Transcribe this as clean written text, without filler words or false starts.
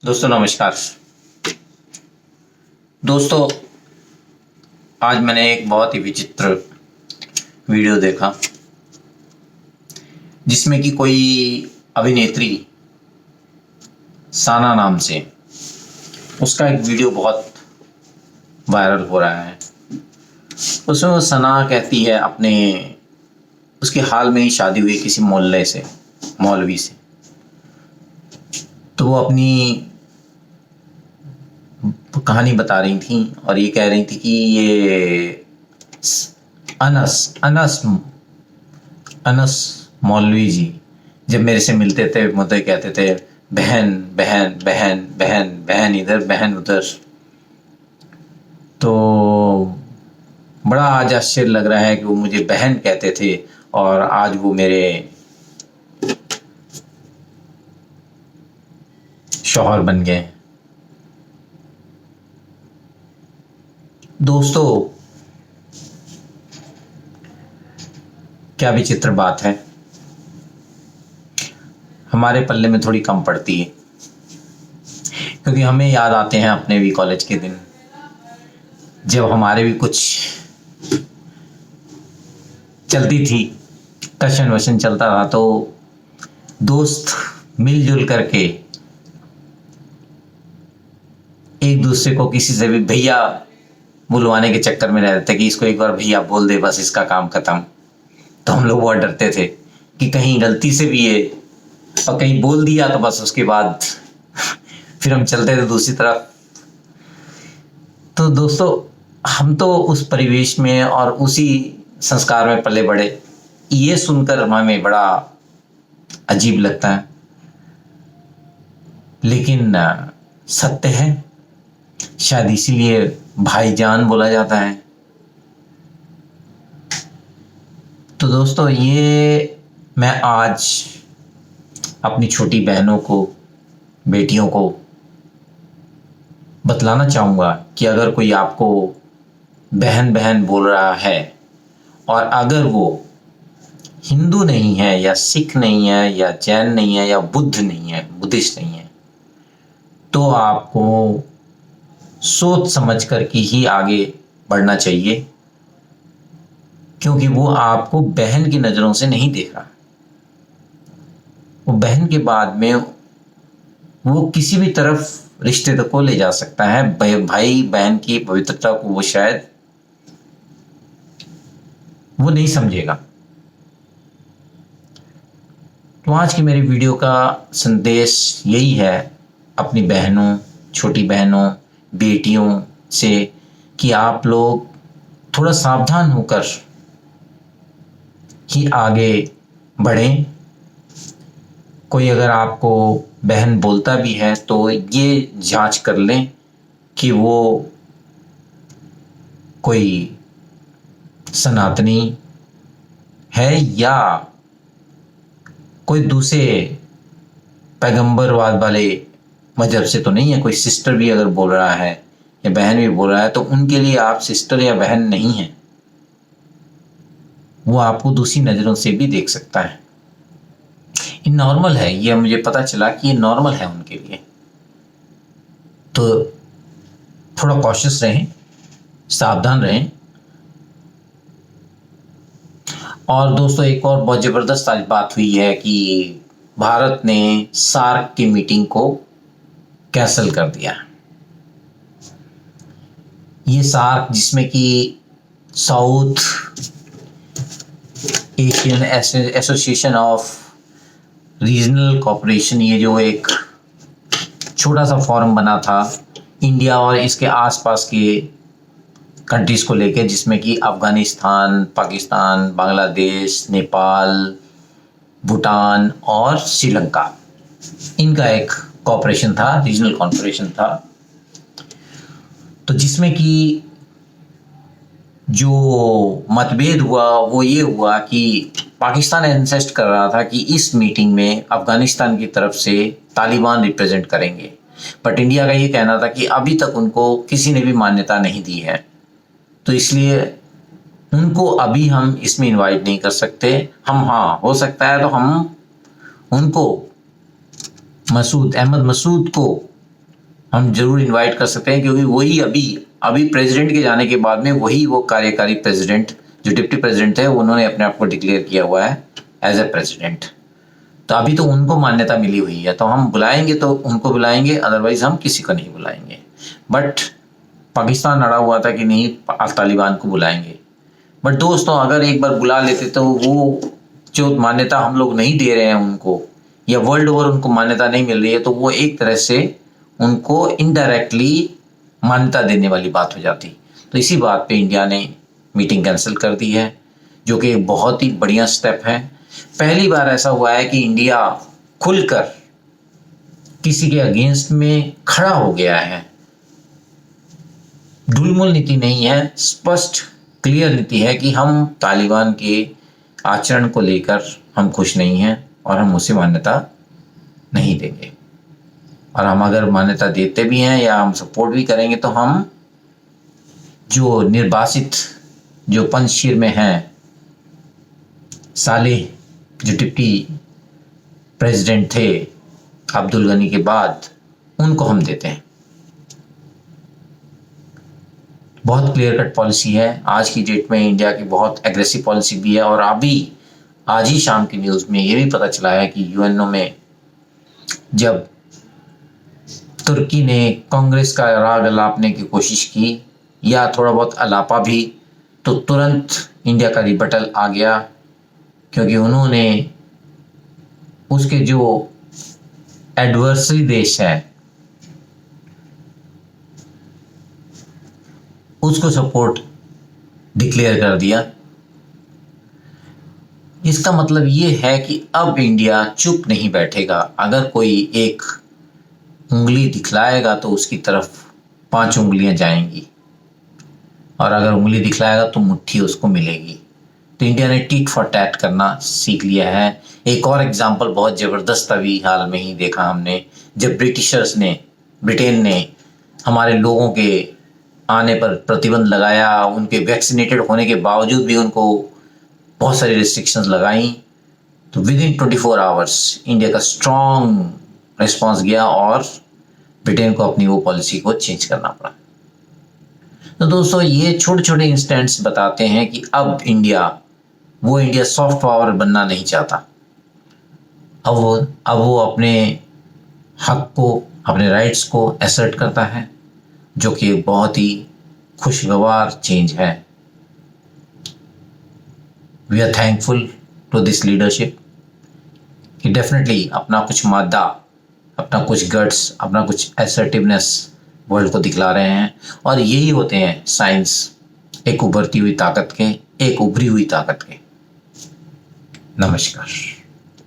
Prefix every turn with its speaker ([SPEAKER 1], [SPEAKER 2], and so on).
[SPEAKER 1] दोस्तों नमस्कार। दोस्तों आज मैंने एक बहुत ही विचित्र वीडियो देखा जिसमें कि कोई अभिनेत्री साना नाम से उसका एक वीडियो बहुत वायरल हो रहा है। उसमें वो सना कहती है अपने उसके हाल में ही शादी हुई किसी मौलवी से। तो वो अपनी कहानी बता रही थी और ये कह रही थी कि ये अनस अनस अनस मौलवी जी जब मेरे से मिलते थे मुझे कहते थे बहन बहन बहन बहन बहन इधर बहन उधर। तो बड़ा आज आश्चर्य लग रहा है कि वो मुझे बहन कहते थे और आज वो मेरे शौहर बन गए। दोस्तों क्या विचित्र बात है, हमारे पल्ले में थोड़ी कम पड़ती है क्योंकि हमें याद आते हैं अपने भी कॉलेज के दिन जब हमारे भी कुछ चलती थी, कशन वशन चलता था तो दोस्त मिलजुल करके एक दूसरे को किसी से भी भैया बुलवाने के चक्कर में रहते थे कि इसको एक बार भैया बोल दे बस इसका काम खत्म। तो हम लोग बहुत डरते थे कि कहीं गलती से भी ये और कहीं बोल दिया तो बस उसके बाद फिर हम चलते थे दूसरी तरफ। तो दोस्तों हम तो उस परिवेश में और उसी संस्कार में पले बड़े, ये सुनकर हमें बड़ा अजीब लगता है लेकिन सत्य है, शायद इसीलिए भाईजान बोला जाता है। तो दोस्तों ये मैं आज अपनी छोटी बहनों को, बेटियों को बतलाना चाहूँगा कि अगर कोई आपको बहन बहन बोल रहा है और अगर वो हिंदू नहीं है या सिख नहीं है या जैन नहीं है या बुद्ध नहीं है, बुद्धिस्ट नहीं है, तो आपको सोच समझ कर के ही आगे बढ़ना चाहिए क्योंकि वो आपको बहन की नज़रों से नहीं देख रहा। वो बहन के बाद में वो किसी भी तरफ रिश्ते तक को ले जा सकता है। भाई बहन की पवित्रता को वो शायद वो नहीं समझेगा। तो आज की मेरी वीडियो का संदेश यही है अपनी बहनों, छोटी बहनों, बेटियों से कि आप लोग थोड़ा सावधान होकर ही आगे बढ़ें। कोई अगर आपको बहन बोलता भी है तो ये जांच कर लें कि वो कोई सनातनी है या कोई दूसरे पैगंबरवाद वाले मजहब से तो नहीं है। कोई सिस्टर भी अगर बोल रहा है या बहन भी बोल रहा है तो उनके लिए आप सिस्टर या बहन नहीं हैं, वो आपको दूसरी नज़रों से भी देख सकता है। ये नॉर्मल है, ये मुझे पता चला कि ये नॉर्मल है उनके लिए। तो थोड़ा कॉशियस रहें, सावधान रहें। और दोस्तों एक और बहुत ज़बरदस्त आज बात हुई है कि भारत ने सार्क की मीटिंग को कैंसिल कर दिया। ये सार्क जिसमें कि south Asian association of regional cooperation, ये जो एक छोटा सा फोरम बना था इंडिया और इसके आसपास के कंट्रीज़ को लेकर, जिसमें कि अफ़गानिस्तान, पाकिस्तान, बांग्लादेश, नेपाल, भूटान और श्रीलंका, इनका एक कॉपरेशन था, रीजनल कॉन्फ्रेंस था। तो जिसमें कि जो मतभेद हुआ वो ये हुआ कि पाकिस्तान इंसिस्ट कर रहा था कि इस मीटिंग में अफ़गानिस्तान की तरफ से तालिबान रिप्रेजेंट करेंगे, बट इंडिया का ये कहना था कि अभी तक उनको किसी ने भी मान्यता नहीं दी है, तो इसलिए उनको अभी हम इसमें इनवाइट नहीं कर सकते। हम हाँ हो सकता है तो हम उनको अहमद मसूद को हम जरूर इनवाइट कर सकते हैं, क्योंकि वही अभी प्रेसिडेंट के जाने के बाद में वही वो कार्यकारी प्रेसिडेंट जो डिप्टी प्रेसिडेंट थे उन्होंने अपने आप को डिक्लेयर किया हुआ है एज ए प्रेसिडेंट। तो अभी तो उनको मान्यता मिली हुई है, तो हम बुलाएंगे तो उनको बुलाएंगे, अदरवाइज हम किसी को नहीं बुलाएंगे। बट पाकिस्तान अड़ा हुआ था कि नहीं तालिबान को बुलाएंगे। बट दोस्तों अगर एक बार बुला लेते तो वो जो मान्यता हम लोग नहीं दे रहे हैं उनको, या वर्ल्ड ओवर उनको मान्यता नहीं मिल रही है, तो वो एक तरह से उनको इनडायरेक्टली मान्यता देने वाली बात हो जाती। तो इसी बात पे इंडिया ने मीटिंग कैंसिल कर दी है, जो कि एक बहुत ही बढ़िया स्टेप है। पहली बार ऐसा हुआ है कि इंडिया खुलकर किसी के अगेंस्ट में खड़ा हो गया है। ढुलमुल नीति नहीं है, स्पष्ट क्लियर नीति है कि हम तालिबान के आचरण को लेकर हम खुश नहीं हैं और हम उसे मान्यता नहीं देंगे। और हम अगर मान्यता देते भी हैं या हम सपोर्ट भी करेंगे तो हम जो निर्वासित जो पंजशीर में हैं सालेह जो डिप्टी प्रेसिडेंट थे अब्दुल गनी के बाद, उनको हम देते हैं। बहुत क्लियर कट पॉलिसी है। आज की डेट में इंडिया की बहुत एग्रेसिव पॉलिसी भी है। और अभी आज ही शाम की न्यूज़ में ये भी पता चला है कि यूएनओ में जब तुर्की ने कांग्रेस का राग अलापने की कोशिश की या थोड़ा बहुत अलापा भी, तो तुरंत इंडिया का रिबटल आ गया, क्योंकि उन्होंने उसके जो एडवर्सरी देश है उसको सपोर्ट डिक्लेयर कर दिया। इसका मतलब ये है कि अब इंडिया चुप नहीं बैठेगा। अगर कोई एक उंगली दिखलाएगा तो उसकी तरफ 5 उंगलियां जाएंगी, और अगर उंगली दिखलाएगा तो मुट्ठी उसको मिलेगी। तो इंडिया ने टिट फॉर टैट करना सीख लिया है। एक और एग्जाम्पल बहुत ज़बरदस्त अभी हाल में ही देखा हमने, जब ब्रिटेन ने हमारे लोगों के आने पर प्रतिबंध लगाया, उनके वैक्सीनेटेड होने के बावजूद भी उनको बहुत सारी रिस्ट्रिक्शंस लगाई, तो विद इन 24 आवर्स इंडिया का स्ट्रॉन्ग रिस्पॉन्स गया और ब्रिटेन को अपनी वो पॉलिसी को चेंज करना पड़ा। तो दोस्तों ये छोटे छोटे इंस्टेंट्स बताते हैं कि अब इंडिया सॉफ्ट पावर बनना नहीं चाहता। अब वो अपने हक को, अपने राइट्स को असर्ट करता है, जो कि बहुत ही खुशगवार चेंज है। We are thankful to this leadership कि डेफिनेटली अपना कुछ मादा, अपना कुछ गट्स, अपना कुछ असर्टिवनेस वर्ल्ड को दिखला रहे हैं। और यही होते हैं साइंस एक उभरती हुई ताकत के, एक उभरी हुई ताकत के। नमस्कार।